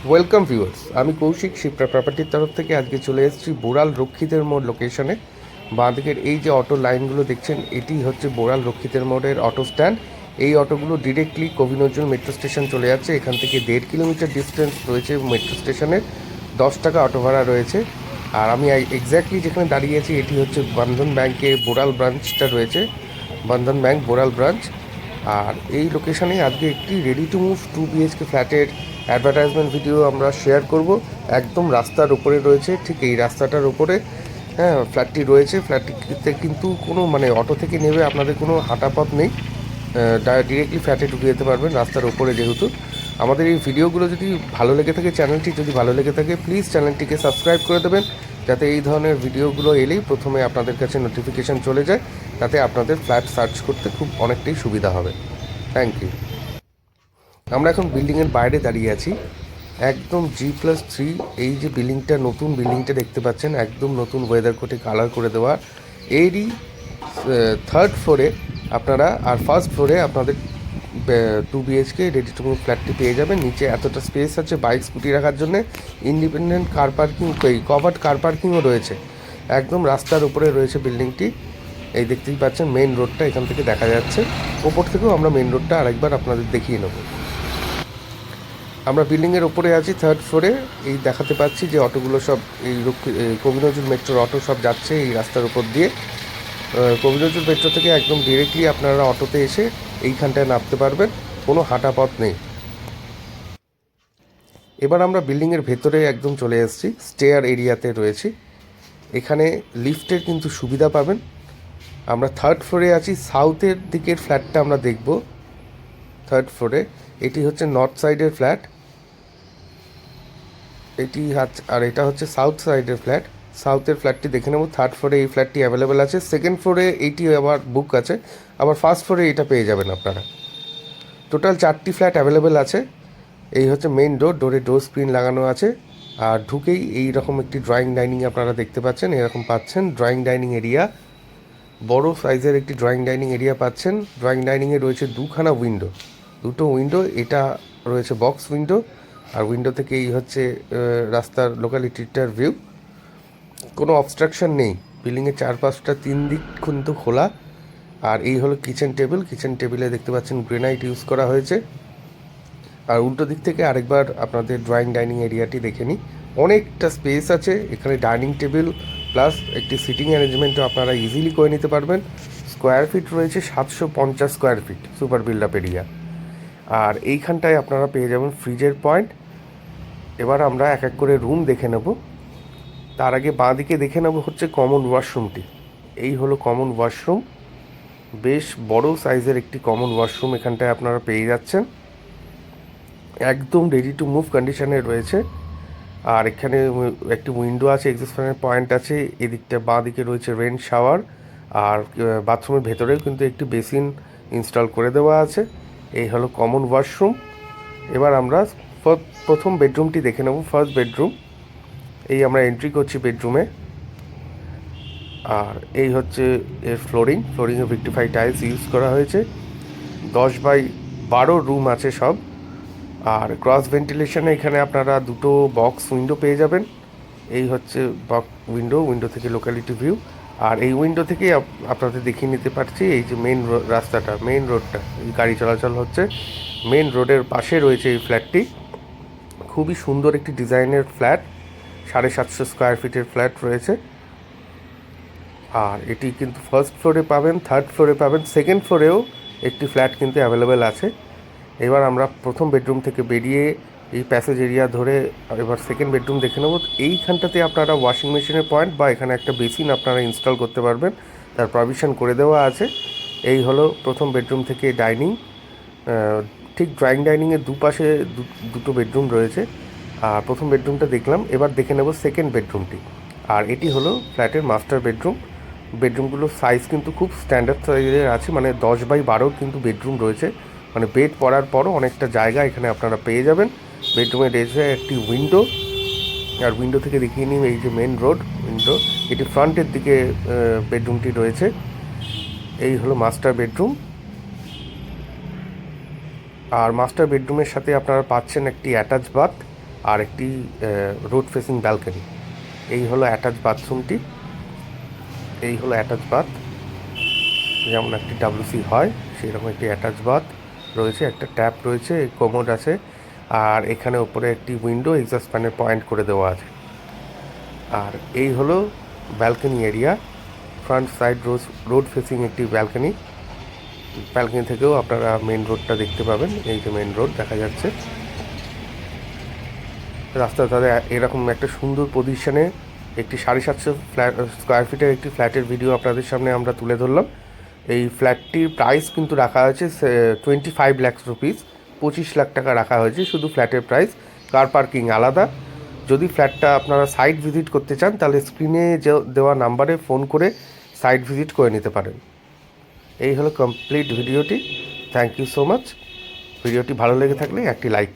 Welcome viewers, আমি কৌশিক শিপ্রা প্রপার্টির তরফ থেকে আজকে চলে এসেছি বোড়াল রক্ষিতের মোড় লোকেশনে। বাঁদিকের এই যে অটো লাইনগুলো দেখছেন, এটি হচ্ছে বোড়াল রক্ষিতের মোড়ের অটো স্ট্যান্ড। এই অটোগুলো ডিরেক্টলি কবি নজরুল মেট্রো স্টেশন চলে যাচ্ছে। এখান থেকে 1.5 কিলোমিটার ডিস্টেন্স রয়েছে মেট্রো স্টেশনের। 10 টাকা অটো ভাড়া রয়েছে। আর আমি এক্স্যাক্টলি যেখানে দাঁড়িয়ে আছি এটি হচ্ছে বন্ধন ব্যাংকের বোড়াল ব্রাঞ্চটা রয়েছে, বন্ধন ব্যাংক বোড়াল ব্রাঞ্চ। আর এই লোকেশনে আজকে একটি রেডি টু মুভ 2 BHK ফ্ল্যাটের অ্যাডভার্টাইজমেন্ট ভিডিও আমরা শেয়ার করব। একদম রাস্তার উপরে রয়েছে, ঠিক এই রাস্তাটার উপরে হ্যাঁ ফ্ল্যাটটি রয়েছে। ফ্ল্যাটটিতে কিন্তু কোনো অটো থেকে নেমে আপনাদের কোনো হাঁটা পথ নেই, ডিরেক্টলি ফ্ল্যাটে ঢুকে যেতে পারবেন রাস্তার উপরে। যেহেতু আমাদের এই ভিডিওগুলো যদি ভালো লেগে থাকে, চ্যানেলটি যদি ভালো লেগে থাকে, প্লিজ চ্যানেলটিকে সাবস্ক্রাইব করে দেবেন, যাতে এই ধরনের ভিডিওগুলো এলেই প্রথমে আপনাদের কাছে নোটিফিকেশান চলে যায়, তাতে আপনাদের ফ্ল্যাট সার্চ করতে খুব অনেকটাই সুবিধা হবে। Thank you. আমরা এখন বিল্ডিংয়ের বাইরে দাঁড়িয়ে আছি, একদম G+3। এই যে বিল্ডিংটা, নতুন বিল্ডিংটা দেখতে পাচ্ছেন, একদম নতুন ওয়েদার কোটে কালার করে দেওয়া। এরই 3rd ফ্লোরে আপনারা, আর 1st ফ্লোরে আপনাদের 2 BHK রেডি টু মুভ ফ্ল্যাটটি পেয়ে যাবেন। নিচে এতটা স্পেস আছে বাইক স্কুটি রাখার জন্য। ইন্ডিপেন্ডেন্ট কার পার্কিং, কভার্ড কার পার্কিংও রয়েছে। একদম রাস্তার উপরে রয়েছে বিল্ডিংটি। এই দেখতেই পাচ্ছেন মেন রোডটা এখান থেকে দেখা যাচ্ছে। ওপর থেকেও আমরা মেন রোডটা আরেকবার আপনাদের দেখিয়ে নেব। আমরা বিল্ডিংয়ের ওপরে আছি 3rd ফ্লোরে। এই দেখাতে পাচ্ছি যে অটোগুলো সব এই কবি নজরুল মেট্রোর অটো সব যাচ্ছে এই রাস্তার উপর দিয়ে। কবি নজরুল মেট্রো থেকে একদম ডিরেক্টলি আপনারা অটোতে এসে এইখানটায় নামতে পারবেন, কোনো হাঁটা পথ নেই। এবার আমরা বিল্ডিংয়ের ভেতরে একদম চলে এসেছি, স্টেয়ার এরিয়াতে রয়েছি। এখানে লিফটের কিন্তু সুবিধা পাবেন। আমরা 3rd ফ্লোরে আছি, সাউথের দিকের ফ্ল্যাটটা আমরা দেখব। 3rd ফ্লোরে এটি হচ্ছে নর্থ সাইডের ফ্ল্যাট, এটি আর এটা হচ্ছে সাউথ সাইডের ফ্ল্যাট। সাউথের ফ্ল্যাটটি দেখে নেব। 3rd ফ্লোরে এই ফ্ল্যাটটি অ্যাভেলেবেল আছে। 2nd ফ্লোরে এইটি আবার বুক আছে, আবার 1st ফ্লোরে এটা পেয়ে যাবেন আপনারা। টোটাল 4টি ফ্ল্যাট অ্যাভেলেবেল আছে। এই হচ্ছে মেইন ডোর, ডোরে ডোর স্ক্রিন লাগানো আছে। আর ঢুকেই এই রকম একটি ড্রয়িং ডাইনিং আপনারা দেখতে পাচ্ছেন, এরকম পাচ্ছেন ড্রয়িং ডাইনিং এরিয়া। বড় সাইজের একটি ড্রয়িং ডাইনিং এরিয়া পাচ্ছেন। ড্রয়িং ডাইনিংয়ে রয়েছে দুখানা উইন্ডো, দুটো উইন্ডো। এটা রয়েছে বক্স উইন্ডো, আর উইন্ডো থেকে এই হচ্ছে রাস্তার লোকালিটিটার ভিউ। কোনো অবস্ট্রাকশন নেই, বিল্ডিংয়ের চারপাশটা 3 দিক কিন্তু খোলা। আর এই হলো কিচেন টেবিল। কিচেন টেবিলে দেখতে পাচ্ছেন গ্রেনাইট ইউজ করা হয়েছে। আর উল্টো দিক থেকে আরেকবার আপনাদের ড্রয়িং ডাইনিং এরিয়াটি দেখে নিই। অনেকটা স্পেস আছে এখানে, ডাইনিং টেবিল প্লাস একটি সিটিং অ্যারেঞ্জমেন্টও আপনারা ইজিলি করে নিতে পারবেন। স্কোয়ার ফিট রয়েছে 750 square feet super build up area. আর এইখানটায় আপনারা পেয়ে যাবেন ফ্রিজের পয়েন্ট। এবার আমরা এক এক করে রুম দেখে নেব। তার আগে বাঁ দিকে দেখে নেব হচ্ছে কমন ওয়াশরুমটি। এই হলো কমন ওয়াশরুম, বেশ বড় সাইজের একটি কমন ওয়াশরুম এখানটায় আপনারা পেয়ে যাচ্ছেন। একদম রেডি টু মুভ কন্ডিশনে রয়েছে। আর এখানে একটি উইন্ডো আছে, এক্সস্ট ফ্যানের পয়েন্ট আছে। এদিকটা বাঁ দিকে রয়েছে রেন শাওয়ার। আর বাথরুমের ভেতরেও কিন্তু একটি বেসিন ইনস্টল করে দেওয়া আছে। এই হলো কমন ওয়াশরুম। এবার আমরা প্রথম বেডরুমটি দেখে নেব, ফার্স্ট বেডরুম। এই আমরা এন্ট্রি করছি বেডরুমে। আর এই হচ্ছে এর ফ্লোরিংয়ে ভিক্টিফাই টাইলস ইউজ করা হয়েছে। 10x12 রুম আছে সব। আর ক্রস ভেন্টিলেশনে এখানে আপনারা দুটো বক্স উইন্ডো পেয়ে যাবেন। এই হচ্ছে উইন্ডো থেকে লোকালিটি ভিউ। আর এই উইন্ডো থেকেই আপনাদের দেখিয়ে নিতে পারছি এই যে মেন রাস্তাটা, মেন রোডটা, এই গাড়ি চলাচল হচ্ছে। মেন রোডের পাশে রয়েছে এই ফ্ল্যাটটি। খুবই সুন্দর একটি ডিজাইনের ফ্ল্যাট, 750 স্কোয়ার ফিটের ফ্ল্যাট রয়েছে। আর এটি কিন্তু 1st ফ্লোরে পাবেন, 3rd ফ্লোরে পাবেন, 2nd ফ্লোরেও একটি ফ্ল্যাট কিন্তু অ্যাভেলেবেল আছে। এবার আমরা প্রথম বেডরুম থেকে বেরিয়ে এই প্যাসেজ এরিয়া ধরে এবার 2nd বেডরুম দেখে নেব। এইখানটাতে আপনারা ওয়াশিং মেশিনের পয়েন্ট বা এখানে একটা বেসিন আপনারা ইনস্টল করতে পারবেন, তার প্রভিশন করে দেওয়া আছে। এই হলো প্রথম বেডরুম থেকে ডাইনিং। ঠিক ড্রয়িং ডাইনিংয়ের দুপাশে দুটো বেডরুম রয়েছে। আর প্রথম বেডরুমটা দেখলাম, এবার দেখে নেব 2nd বেডরুমটি। আর এটি হলো ফ্ল্যাটের মাস্টার বেডরুম। বেডরুমগুলোর সাইজ কিন্তু খুব স্ট্যান্ডার্ড সাইজের আছে, 10x12 কিন্তু বেডরুম রয়েছে। বেড পড়ার পরও অনেকটা জায়গা এখানে আপনারা পেয়ে যাবেন। বেডরুমে রয়েছে একটি উইন্ডো। আর উইন্ডো থেকে দেখিয়ে নিন এই যে মেন রোড উইন্ডো, এটি ফ্রন্টের দিকে বেডরুমটি রয়েছে। এই হলো মাস্টার বেডরুম। আর মাস্টার বেডরুমের সাথে আপনারা পাচ্ছেন একটি অ্যাটাচ বাথ। আর একটি রোড ফেসিং ব্যালকনি। এই হলো অ্যাটাচ বাথরুমটি, এই হলো অ্যাটাচ বাথ, যেমন একটি ডাব্লিউসি হয় সেরকম একটি অ্যাটাচ বাথ রয়েছে, একটা ট্যাপ রয়েছে, কোমোড আছে, আর এখানে উপরে একটি উইন্ডো এক্সস্ট ফ্যানের পয়েন্ট করে দেওয়া আছে। আর এই হলো balcony area, front side road facing একটি ব্যালকনি। ব্যালকনি থেকেও আপনারা মেন রোডটা দেখতে পাবেন, এই যে মেন রোড দেখা যাচ্ছে। রাস্তার ধারে এরকম একটা সুন্দর পজিশনে একটি 750 স্কোয়ার ফিটের একটি ফ্ল্যাটের ভিডিও আপনাদের সামনে আমরা তুলে ধরলাম। এই ফ্ল্যাটটির প্রাইস কিন্তু রাখা হয়েছে 25 লাখ রুপিস, 25 লাখ টাকা রাখা হয়েছে শুধু ফ্ল্যাটের প্রাইস। কার পার্কিং আলাদা। যদি ফ্ল্যাটটা আপনারা সাইট ভিজিট করতে চান তাহলে স্ক্রিনে দেওয়া নাম্বারে ফোন করে সাইট ভিজিট করে নিতে পারেন। এই হলো কমপ্লিট ভিডিওটি। Thank you so much. ভিডিওটি ভালো লেগে থাকলে একটি লাইক